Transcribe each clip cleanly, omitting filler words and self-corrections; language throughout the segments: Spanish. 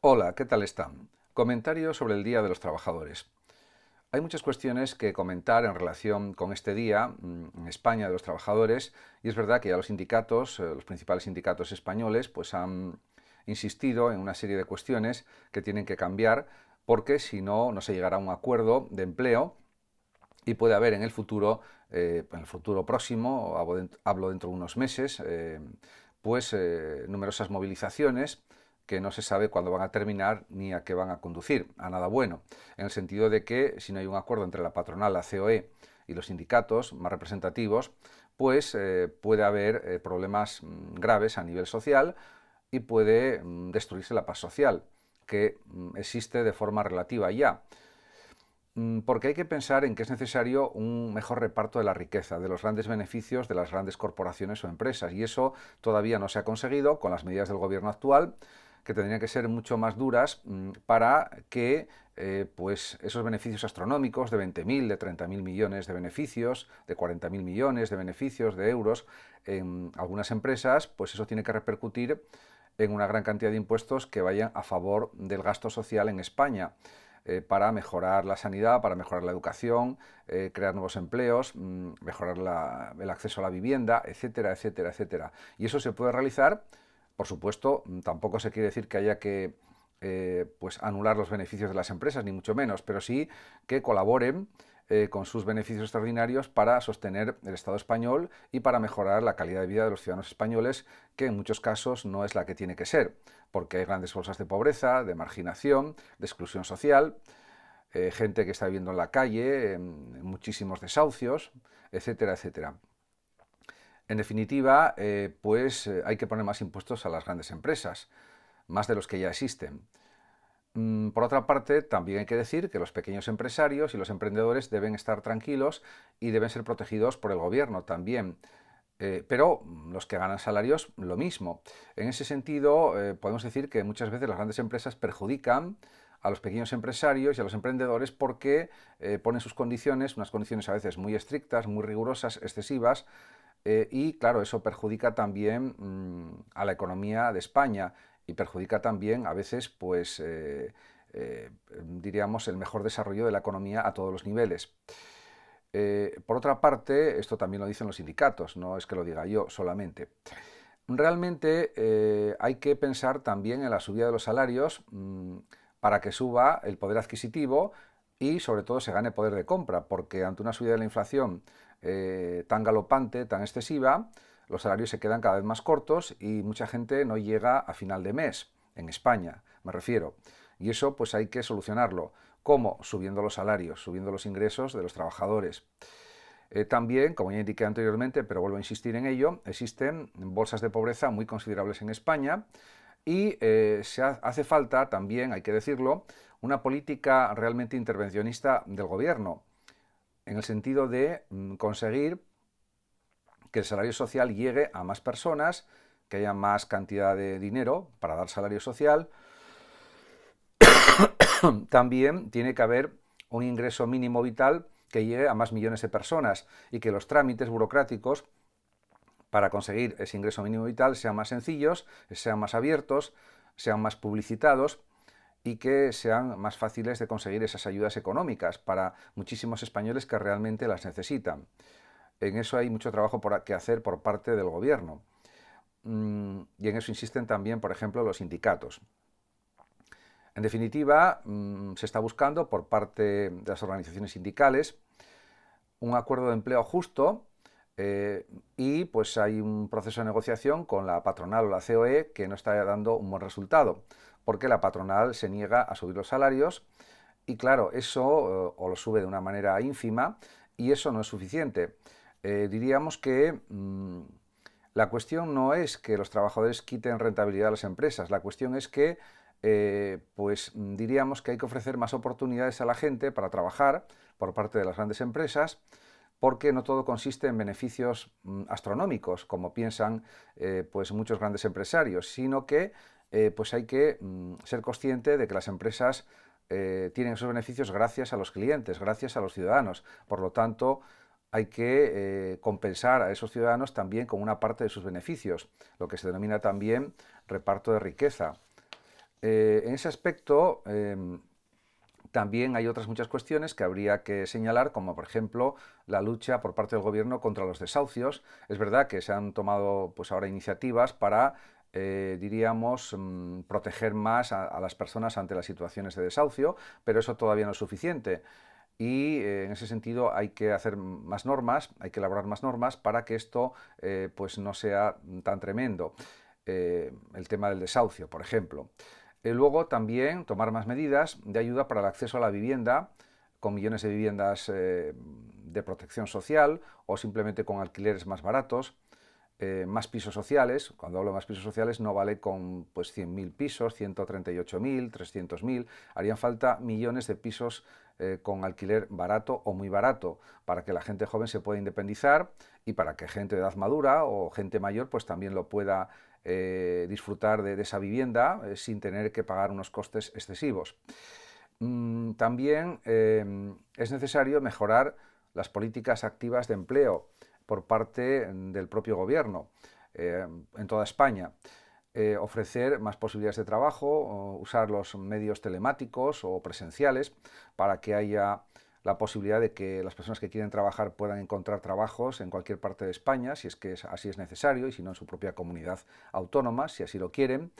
Hola, ¿qué tal están? Comentario sobre el Día de los Trabajadores. Hay muchas cuestiones que comentar en relación con este día en España de los trabajadores, y es verdad que ya los sindicatos, los principales sindicatos españoles, pues han insistido en una serie de cuestiones que tienen que cambiar porque si no, no se llegará a un acuerdo de empleo y puede haber en el futuro próximo, hablo dentro de unos meses, numerosas movilizaciones que no se sabe cuándo van a terminar ni a qué van a conducir, a nada bueno, en el sentido de que si no hay un acuerdo entre la patronal, la COE y los sindicatos más representativos, puede haber problemas graves a nivel social y puede destruirse la paz social, que existe de forma relativa ya. Porque hay que pensar en que es necesario un mejor reparto de la riqueza, de los grandes beneficios de las grandes corporaciones o empresas. Y eso todavía no se ha conseguido con las medidas del gobierno actual, que tendrían que ser mucho más duras para que esos beneficios astronómicos de 20.000, de 30.000 millones de beneficios, de 40.000 millones de beneficios de euros en algunas empresas, pues eso tiene que repercutir en una gran cantidad de impuestos que vayan a favor del gasto social en España para mejorar la sanidad, para mejorar la educación, crear nuevos empleos, mejorar el acceso a la vivienda, etcétera, etcétera, etcétera. Y eso se puede realizar, por supuesto, tampoco se quiere decir que haya que anular los beneficios de las empresas, ni mucho menos, pero sí que colaboren con sus beneficios extraordinarios para sostener el Estado español y para mejorar la calidad de vida de los ciudadanos españoles, que en muchos casos no es la que tiene que ser, porque hay grandes bolsas de pobreza, de marginación, de exclusión social, gente que está viviendo en la calle, en muchísimos desahucios, etcétera, etcétera. En definitiva, hay que poner más impuestos a las grandes empresas, más de los que ya existen. Por otra parte, también hay que decir que los pequeños empresarios y los emprendedores deben estar tranquilos y deben ser protegidos por el gobierno también. Pero los que ganan salarios, lo mismo. En ese sentido, podemos decir que muchas veces las grandes empresas perjudican a los pequeños empresarios y a los emprendedores porque ponen sus condiciones, unas condiciones a veces muy estrictas, muy rigurosas, excesivas, y claro, eso perjudica también a la economía de España y perjudica también a veces, diríamos, el mejor desarrollo de la economía a todos los niveles. Por otra parte, esto también lo dicen los sindicatos, no es que lo diga yo solamente. Realmente hay que pensar también en la subida de los salarios para que suba el poder adquisitivo y sobre todo se gane poder de compra, porque ante una subida de la inflación tan galopante, tan excesiva, los salarios se quedan cada vez más cortos y mucha gente no llega a final de mes, en España me refiero. Y eso pues hay que solucionarlo. ¿Cómo? Subiendo los salarios, subiendo los ingresos de los trabajadores. También, como ya indiqué anteriormente, pero vuelvo a insistir en ello, existen bolsas de pobreza muy considerables en España y hace falta también, hay que decirlo, una política realmente intervencionista del gobierno, en el sentido de conseguir que el salario social llegue a más personas, que haya más cantidad de dinero para dar salario social. También tiene que haber un ingreso mínimo vital que llegue a más millones de personas y que los trámites burocráticos para conseguir ese ingreso mínimo vital sean más sencillos, sean más abiertos, sean más publicitados y que sean más fáciles de conseguir esas ayudas económicas para muchísimos españoles que realmente las necesitan. En eso hay mucho trabajo que hacer por parte del gobierno. Y en eso insisten también, por ejemplo, los sindicatos. En definitiva, se está buscando por parte de las organizaciones sindicales un acuerdo de empleo justo y pues hay un proceso de negociación con la patronal o la COE que no está dando un buen resultado, porque la patronal se niega a subir los salarios y claro, eso o lo sube de una manera ínfima y eso no es suficiente. Diríamos que la cuestión no es que los trabajadores quiten rentabilidad a las empresas, la cuestión es que diríamos que hay que ofrecer más oportunidades a la gente para trabajar por parte de las grandes empresas, porque no todo consiste en beneficios astronómicos, como piensan muchos grandes empresarios, sino que hay que ser consciente de que las empresas tienen esos beneficios gracias a los clientes, gracias a los ciudadanos. Por lo tanto, hay que compensar a esos ciudadanos también con una parte de sus beneficios, lo que se denomina también reparto de riqueza. En ese aspecto, también hay otras muchas cuestiones que habría que señalar, como por ejemplo la lucha por parte del gobierno contra los desahucios. Es verdad que se han tomado pues ahora iniciativas para, diríamos, proteger más a las personas ante las situaciones de desahucio, pero eso todavía no es suficiente. Y en ese sentido hay que hacer más normas, hay que elaborar más normas para que esto pues no sea tan tremendo. El tema del desahucio, por ejemplo. Luego también tomar más medidas de ayuda para el acceso a la vivienda, con millones de viviendas de protección social o simplemente con alquileres más baratos. Más pisos sociales. Cuando hablo de más pisos sociales no vale con pues 100.000 pisos, 138.000, 300.000. Harían falta millones de pisos con alquiler barato o muy barato para que la gente joven se pueda independizar y para que gente de edad madura o gente mayor pues también lo pueda disfrutar de esa vivienda sin tener que pagar unos costes excesivos. También es necesario mejorar las políticas activas de empleo por parte del propio gobierno en toda España. Ofrecer más posibilidades de trabajo, usar los medios telemáticos o presenciales para que haya la posibilidad de que las personas que quieren trabajar puedan encontrar trabajos en cualquier parte de España, si es que así es necesario, y si no en su propia comunidad autónoma, si así lo quieren.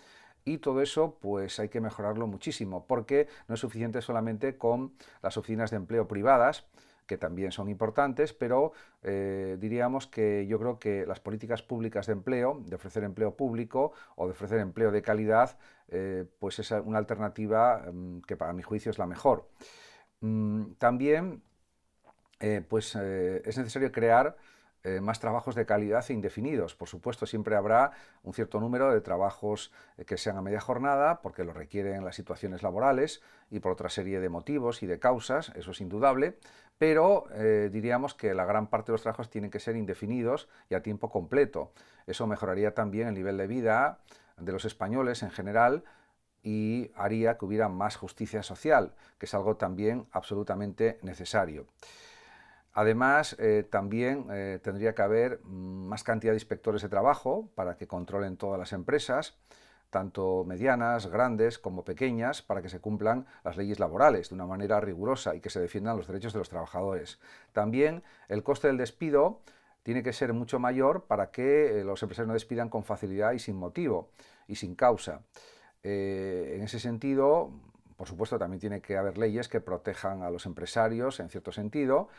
Y todo eso pues hay que mejorarlo muchísimo, porque no es suficiente solamente con las oficinas de empleo privadas, que también son importantes, pero diríamos que yo creo que las políticas públicas de empleo, de ofrecer empleo público o de ofrecer empleo de calidad, pues es una alternativa que para mi juicio es la mejor. También es necesario crear más trabajos de calidad e indefinidos. Por supuesto, siempre habrá un cierto número de trabajos que sean a media jornada, porque lo requieren las situaciones laborales y por otra serie de motivos y de causas, eso es indudable, pero diríamos que la gran parte de los trabajos tienen que ser indefinidos y a tiempo completo. Eso mejoraría también el nivel de vida de los españoles en general y haría que hubiera más justicia social, que es algo también absolutamente necesario. Además, también tendría que haber más cantidad de inspectores de trabajo para que controlen todas las empresas, tanto medianas, grandes como pequeñas, para que se cumplan las leyes laborales de una manera rigurosa y que se defiendan los derechos de los trabajadores. También el coste del despido tiene que ser mucho mayor para que los empresarios no despidan con facilidad y sin motivo y sin causa. En ese sentido, por supuesto, también tiene que haber leyes que protejan a los empresarios, en cierto sentido,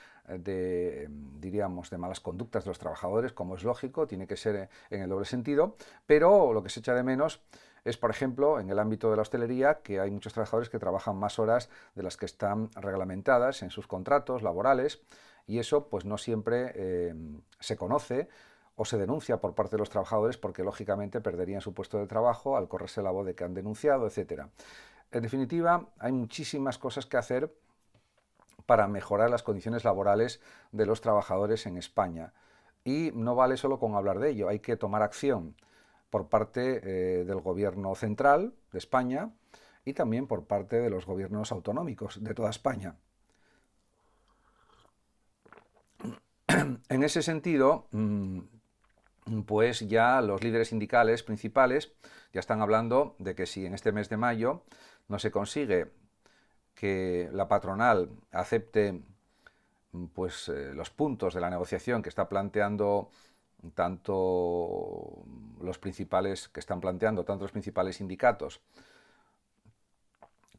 diríamos, de malas conductas de los trabajadores, como es lógico, tiene que ser en el doble sentido, pero lo que se echa de menos es, por ejemplo, en el ámbito de la hostelería, que hay muchos trabajadores que trabajan más horas de las que están reglamentadas en sus contratos laborales, y eso pues no siempre se conoce o se denuncia por parte de los trabajadores porque lógicamente perderían su puesto de trabajo al correrse la voz de que han denunciado, etc. En definitiva, hay muchísimas cosas que hacer para mejorar las condiciones laborales de los trabajadores en España. Y no vale solo con hablar de ello, hay que tomar acción por parte del gobierno central de España y también por parte de los gobiernos autonómicos de toda España. En ese sentido, pues ya los líderes sindicales principales ya están hablando de que si en este mes de mayo no se consigue que la patronal acepte pues los puntos de la negociación que está planteando tanto los principales sindicatos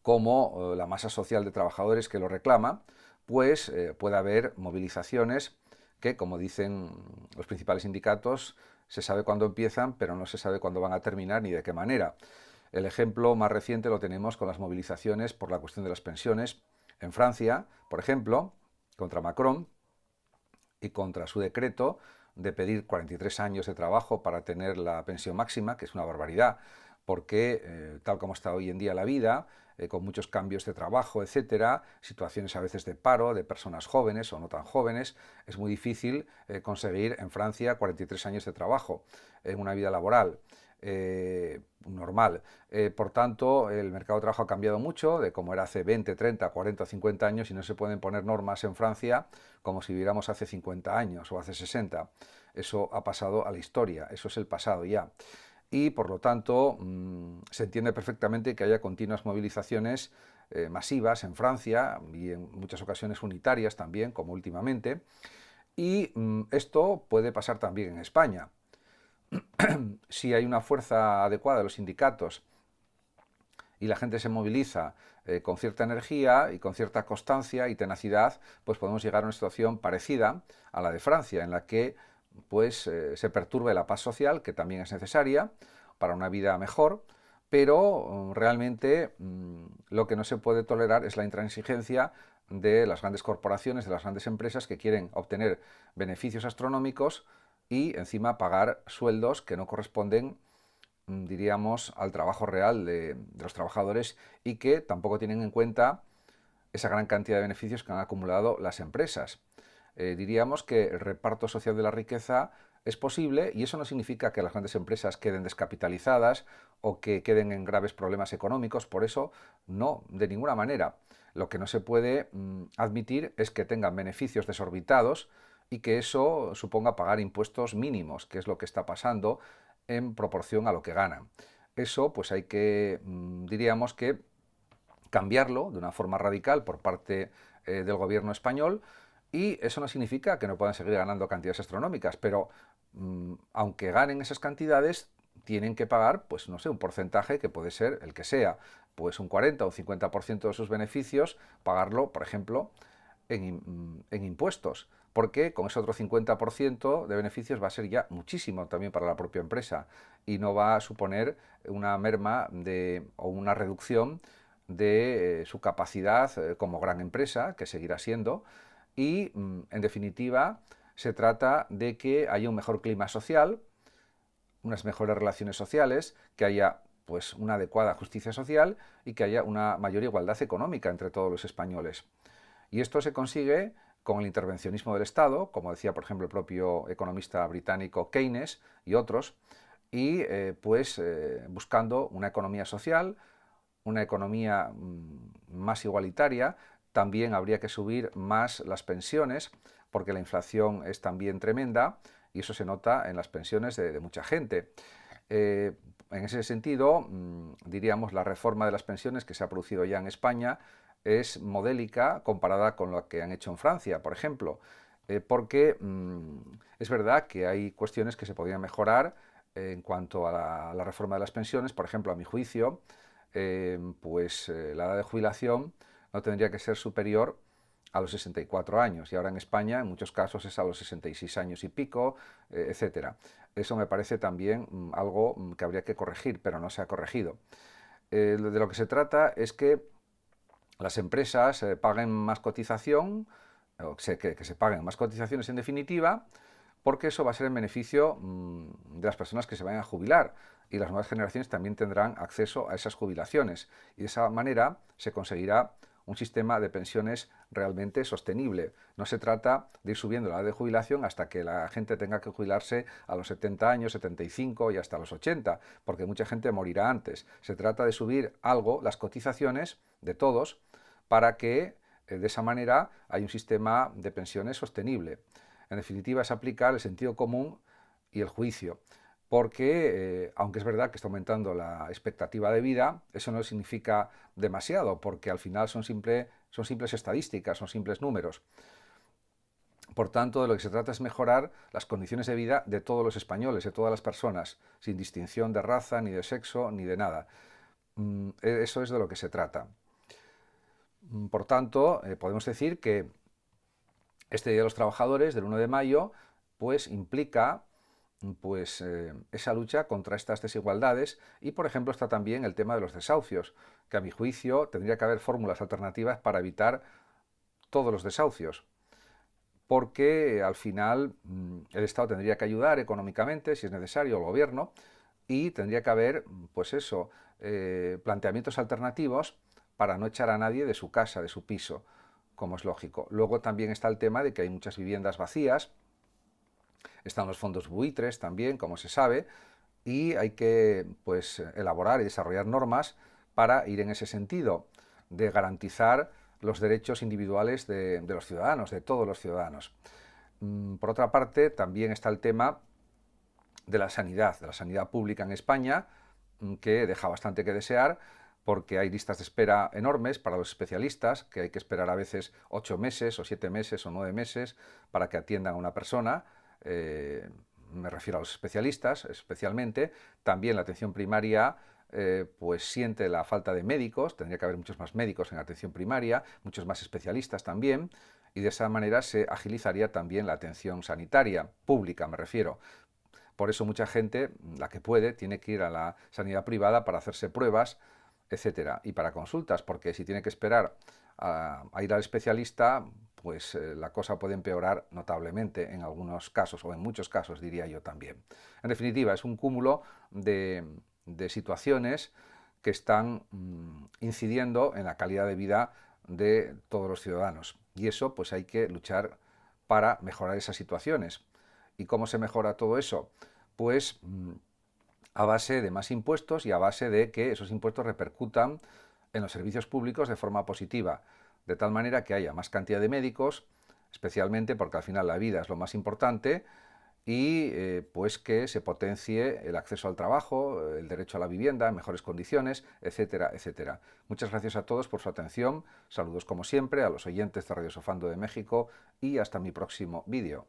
como la masa social de trabajadores que lo reclama, pues puede haber movilizaciones que, como dicen los principales sindicatos, se sabe cuándo empiezan, pero no se sabe cuándo van a terminar ni de qué manera. El ejemplo más reciente lo tenemos con las movilizaciones por la cuestión de las pensiones en Francia, por ejemplo, contra Macron y contra su decreto de pedir 43 años de trabajo para tener la pensión máxima, que es una barbaridad, porque tal como está hoy en día la vida, con muchos cambios de trabajo, etcétera, situaciones a veces de paro de personas jóvenes o no tan jóvenes, es muy difícil conseguir en Francia 43 años de trabajo en una vida laboral. Normal. Por tanto, el mercado de trabajo ha cambiado mucho de como era hace 20, 30, 40, 50 años y no se pueden poner normas en Francia como si viviéramos hace 50 años o hace 60. Eso ha pasado a la historia, eso es el pasado ya. y por lo tanto se entiende perfectamente que haya continuas movilizaciones masivas en Francia y en muchas ocasiones unitarias también, como últimamente, y esto puede pasar también en España. Si hay una fuerza adecuada de los sindicatos y la gente se moviliza con cierta energía y con cierta constancia y tenacidad, pues podemos llegar a una situación parecida a la de Francia, en la que pues se perturbe la paz social, que también es necesaria para una vida mejor, pero realmente lo que no se puede tolerar es la intransigencia de las grandes corporaciones, de las grandes empresas que quieren obtener beneficios astronómicos y encima pagar sueldos que no corresponden, diríamos, al trabajo real de los trabajadores y que tampoco tienen en cuenta esa gran cantidad de beneficios que han acumulado las empresas. Diríamos que el reparto social de la riqueza es posible y eso no significa que las grandes empresas queden descapitalizadas o que queden en graves problemas económicos, por eso no, de ninguna manera. Lo que no se puede admitir es que tengan beneficios desorbitados y que eso suponga pagar impuestos mínimos, que es lo que está pasando en proporción a lo que ganan. Eso pues hay que, diríamos que, cambiarlo de una forma radical por parte del gobierno español, y eso no significa que no puedan seguir ganando cantidades astronómicas, pero aunque ganen esas cantidades, tienen que pagar, pues no sé, un porcentaje que puede ser el que sea, pues un 40 o 50% de sus beneficios, pagarlo, por ejemplo, en impuestos, porque con ese otro 50% de beneficios va a ser ya muchísimo también para la propia empresa y no va a suponer una merma o una reducción de su capacidad como gran empresa, que seguirá siendo, y en definitiva se trata de que haya un mejor clima social, unas mejores relaciones sociales, que haya pues una adecuada justicia social y que haya una mayor igualdad económica entre todos los españoles. Y esto se consigue con el intervencionismo del Estado, como decía por ejemplo el propio economista británico Keynes y otros, y buscando una economía social, una economía más igualitaria. También habría que subir más las pensiones, porque la inflación es también tremenda y eso se nota en las pensiones de mucha gente. En ese sentido, diríamos, la reforma de las pensiones que se ha producido ya en España es modélica comparada con lo que han hecho en Francia, por ejemplo, porque es verdad que hay cuestiones que se podrían mejorar en cuanto a la reforma de las pensiones. Por ejemplo, a mi juicio, la edad de jubilación no tendría que ser superior a los 64 años, y ahora en España en muchos casos es a los 66 años y pico, etcétera. Eso me parece también algo que habría que corregir, pero no se ha corregido. De lo que se trata es que las empresas paguen más cotización, que se paguen más cotizaciones en definitiva, porque eso va a ser en beneficio de las personas que se vayan a jubilar, y las nuevas generaciones también tendrán acceso a esas jubilaciones, y de esa manera se conseguirá un sistema de pensiones realmente sostenible. No se trata de ir subiendo la edad de jubilación hasta que la gente tenga que jubilarse a los 70 años, 75 y hasta los 80, porque mucha gente morirá antes. Se trata de subir algo las cotizaciones de todos para que de esa manera haya un sistema de pensiones sostenible. En definitiva, es aplicar el sentido común y el juicio, porque aunque es verdad que está aumentando la expectativa de vida, eso no significa demasiado, porque al final son simples estadísticas, son simples números. Por tanto, de lo que se trata es mejorar las condiciones de vida de todos los españoles, de todas las personas, sin distinción de raza, ni de sexo, ni de nada. Eso es de lo que se trata. Por tanto, podemos decir que este Día de los Trabajadores, del 1 de mayo, pues implica esa lucha contra estas desigualdades, y por ejemplo está también el tema de los desahucios, que a mi juicio tendría que haber fórmulas alternativas para evitar todos los desahucios, porque al final el Estado tendría que ayudar económicamente, si es necesario, el gobierno, y tendría que haber planteamientos alternativos para no echar a nadie de su casa, de su piso, como es lógico. Luego también está el tema de que hay muchas viviendas vacías, están los fondos buitres también, como se sabe, y hay que elaborar y desarrollar normas para ir en ese sentido, de garantizar los derechos individuales de los ciudadanos, de todos los ciudadanos. Por otra parte, también está el tema de la sanidad pública en España, que deja bastante que desear, porque hay listas de espera enormes para los especialistas, que hay que esperar a veces 8 meses o 7 meses o 9 meses para que atiendan a una persona. Me refiero a los especialistas especialmente. También la atención primaria pues siente la falta de médicos, tendría que haber muchos más médicos en atención primaria, muchos más especialistas también, y de esa manera se agilizaría también la atención sanitaria, pública me refiero. Por eso mucha gente, la que puede, tiene que ir a la sanidad privada para hacerse pruebas, etcétera, y para consultas, porque si tiene que esperar a ir al especialista, pues la cosa puede empeorar notablemente en algunos casos, o en muchos casos diría yo también. En definitiva, es un cúmulo de situaciones que están incidiendo en la calidad de vida de todos los ciudadanos. Y eso pues hay que luchar para mejorar esas situaciones. ¿Y cómo se mejora todo eso? Pues a base de más impuestos y a base de que esos impuestos repercutan en los servicios públicos de forma positiva, de tal manera que haya más cantidad de médicos, especialmente porque al final la vida es lo más importante, y pues que se potencie el acceso al trabajo, el derecho a la vivienda en mejores condiciones, etcétera, etcétera. Muchas gracias a todos por su atención, saludos como siempre a los oyentes de Radio Sofando de México y hasta mi próximo vídeo.